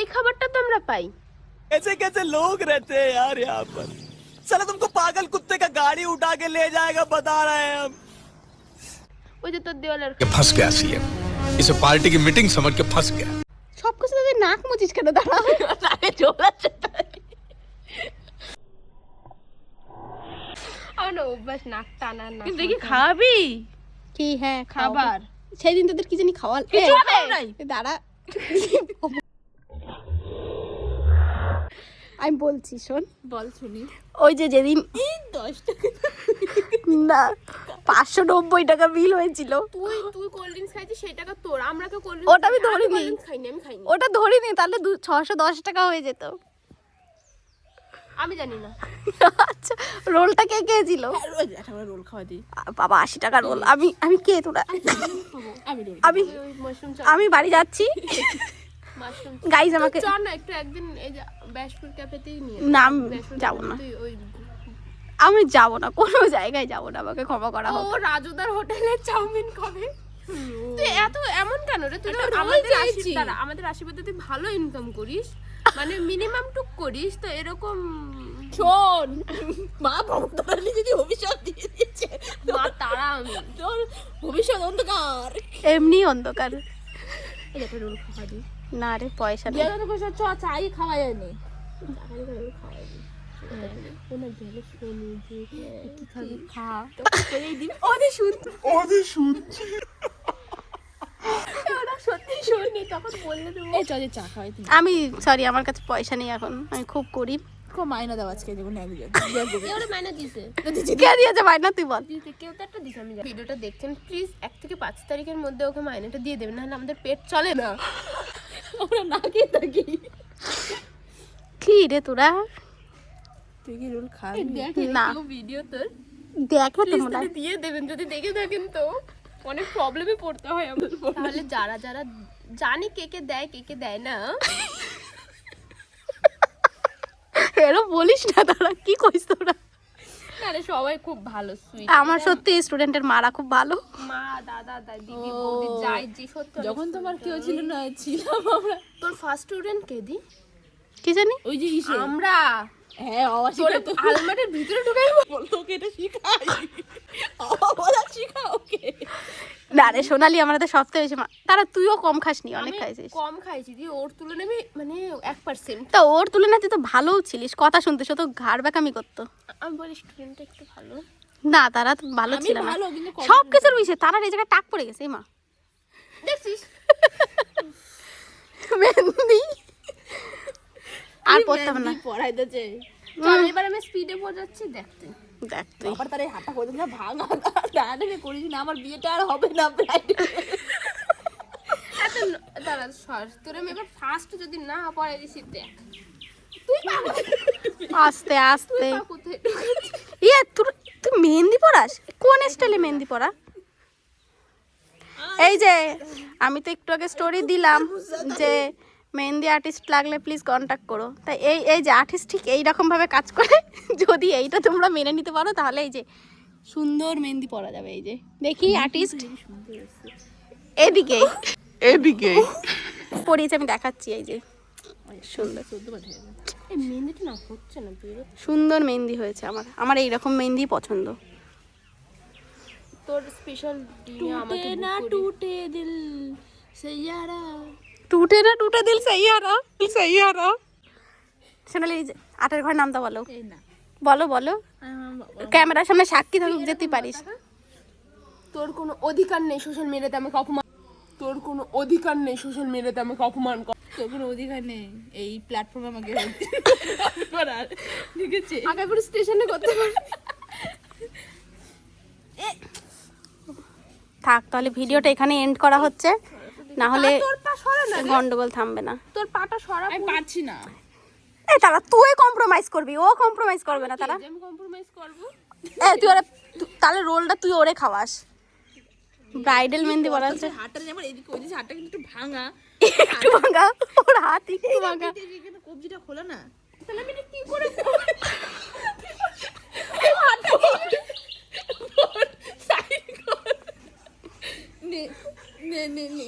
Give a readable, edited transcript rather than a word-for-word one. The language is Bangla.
ওই খাবারটা তো আমরা পাই। ऐसे कैसे लोग रहते हैं यार यहाँ पर। साला तुमको पागल कुत्ते का गाड़ी उठा के ले जाएगा बता रहे हैं हम। ওই যে তোর দেওয়ালের फंस गया सीएम, इसे पार्टी की मीटिंग समझ के फंस गया। সব কিছু তুই নাক মুচিস কেন? দাঁড়া, আমার না অভ্যাস নাক টানা না। তুই দেখি খাবি কি? হ্যাঁ খাবার সেদিন তোদের কি জানি খাওয়াল। কিছু খাও নাই। দাঁড়া আমি বলছি শোন, বল শুনি। ওই যে যেদিন 10 টাকা না 590 টাকা বিল হয়েছিল, তুই কোল্ড ড্রিঙ্কস খাইছিস সেই টাকা তোর, আমরা তো কোল্ড ওটা আমি ধরিনি। খাইনি, আমি খাইনি। ওটা ধরিনি, তাহলে 610 টাকা হয়ে যেত। আমি জানি না। আচ্ছা রোলটা কে খেয়েছিল? রোল খাওয়া দিই বাবা 80 টাকা রোল। আমি কে তোরা? আমি বাড়ি যাচ্ছি গাইজ, আমাকে চল না একটু একদিন এই যে ব্যাশপুর ক্যাফেতেই নিয়ে। না আমি যাবো না, আমি যাবো না, কোনো জায়গায় যাবো না, আমাকে ক্ষমা করা হোক। ও রাজুদার হোটেলে চাউমিন খাবে। তুই এত এমন কেন রে? তুই তো আমাদের আশীর্বাদে তুই ভালো ইনকাম করিস, মানে মিনিমাম টুক করিস, তো এরকম শোন, মা ভবতারালি যদি ভবিষ্যৎ দিয়ে দিয়েছে, মা তারা আমি তোর ভবিষ্যৎ অন্ধকার, এমনি অন্ধকার। এটা রোল খাওয়া দিই না রে পয়সা নেই। যেটা তো পয়সা চাই খাওয়া যায়নি। ওনা গেলে শুনি যে কি খাবি খা, তো করেই দিবি। ওদের শুনছি ওরা সত্যি শুনি, তখন বললে দেবো এই চলে চা খাওয়াই। আমি সরি, আমার কাছে পয়সা নেই এখন, আমি খুব গরিব। খুব মাইনা দাও আজকে, যেমন ওরা মাইনা দিছে। কে দিয়েছে মাইনা তুই বল? কেউ তো একটা দিছে। আমি ভিডিওটা দেখছেন, প্লিজ 1 থেকে 5 তারিখের মধ্যে ওকে মাইনাটা দিয়ে দেবেন, নাহলে আমাদের পেট চলে না। আমরা না খেয়ে থাকি। কি রে তোরা? তুই কি রোল খাবি না ভিডিও তোর দেখো প্লিজ তোমরা দিয়ে দেবেন, যদি দেখে থাকেন তো অনেক প্রবলেমে পড়তে হয় আমাদের। তাহলে যারা যারা জানি কে কে দেয় না, এরকম বলিস না। তারা কি কইস তোরা? আরে সবাই খুব ভালো, সুইট। আমার সত্যি স্টুডেন্টের মারা খুব ভালো। মা দাদা দিদি বৌদি যাই যে সত্যি। যখন তোমার কেউ ছিল না, ছিলাম আমরা। তোর ফার্স্ট স্টুডেন্ট কে দি? কি জানি ওই যে আমরা। হ্যাঁ তোর আলমারির ভিতরে ঢুকে বলতো ওকে এটা শিখাই, বলা শিখা ওকে। না রে সোনালি, আমাদের সপ্তাহে হয়েছে। তারা তুইও কম খাসনি, অনেক খাইছিস। কম খাইছি দিয়ে ওর তুলনায় আমি মানে 1%। তা ওর তুলনায় তুই তো ভালোও ছিলিস, কথা শুনতে শুধু ঘাড় ব্যাকামি করতো। আমি বলি স্টুডেন্টটা একটু ভালো না তারা তো ভালো ছিল না, ভালো, কিন্তু সব কিছুর বিষয়ে তারা এই জায়গায় টাক পড়ে গেছে। মা দেখছিস মেহেন্দি আর পড়তাম না, পড়াইতেছে। চল এবার আমি স্পিডে বোঝাচ্ছি, দেখতে দেখ তুই। আবার তার এই হাতটা করে না ভাঙা ডায়াডে করিস না, আমার বিয়েটা আর হবে না প্রায়। এত দাঁড়া সর, তোর আমি এবার ফার্স্ট যদি না পড়াই দিছি, দেখ তুই আস্তে আস্তে। কোথায় ইয়ে তুই মেহেন্দি পড়াস? কোন স্টাইলে মেহেন্দি পড়া? এই যে আমি তো একটু আগে স্টোরি দিলাম যে মেহেন্দি আর্টিস্ট লাগলে প্লিজ কন্ট্যাক্ট করো। তাই এই যে আর্টিস্ট ঠিক এইরকম ভাবে কাজ করে, যদি এইটা তোমরা মেনে নিতে পারো তাহলে এই যে সুন্দর মেহেন্দি পরা যাবে। এই যে দেখি আর্টিস্ট এদিকে পরিয়েছে, আমি দেখাচ্ছি। এই যে সুন্দর এই মেহেন্দিটা না হচ্ছে না, সুন্দর মেহেন্দি হয়েছে। আমার এইরকম মেহেন্দি পছন্দ। তোর স্পেশাল দিনে আমাকে না টুটে দিল সৈয়ারা, টুটে না টুটে দিল সৈয়ারা। সোনালি 8 ঘর নামটা বলো। এই না বলো ক্যামেরার সামনে সাক্ষী থাকুক যে তুই পারিস। তোর কোনো অধিকার নেই সোশ্যাল মিডিয়াতে আমাকে অপমান, তোর কোনো অধিকার নেই সোশ্যাল মিডিয়াতে আমাকে অপমান কর। তোর কোনো অধিকার নেই এই প্ল্যাটফর্মে আমাকে করার, ঠিক আছে? আগে পুরো স্টেশনে করতে পারি। থাক তাহলে ভিডিওটা এখানে এন্ড করা হচ্ছে, না হলে তোর পা সরা না, গন্ডগোল থামবে না। তোর পাটা সরা। আমি পারছি না। এই তারা তুই কম্প্রোমাইজ করবি, ও কম্প্রোমাইজ করবে না। তারা আমি কম্প্রোমাইজ করব? তুই তাহলে রোলটা তুই ওরে খাওয়াস। ব্রাইডাল মেহেন্দি পরা আছে, হাতটা যেমন এদিকে ওই যে হাতটা কিন্তু একটু ভাঙা, ওর হাত একটু ভাঙা। কবজিটা খোলা না, তাহলে আমি এটা কি করে নে নে নে নে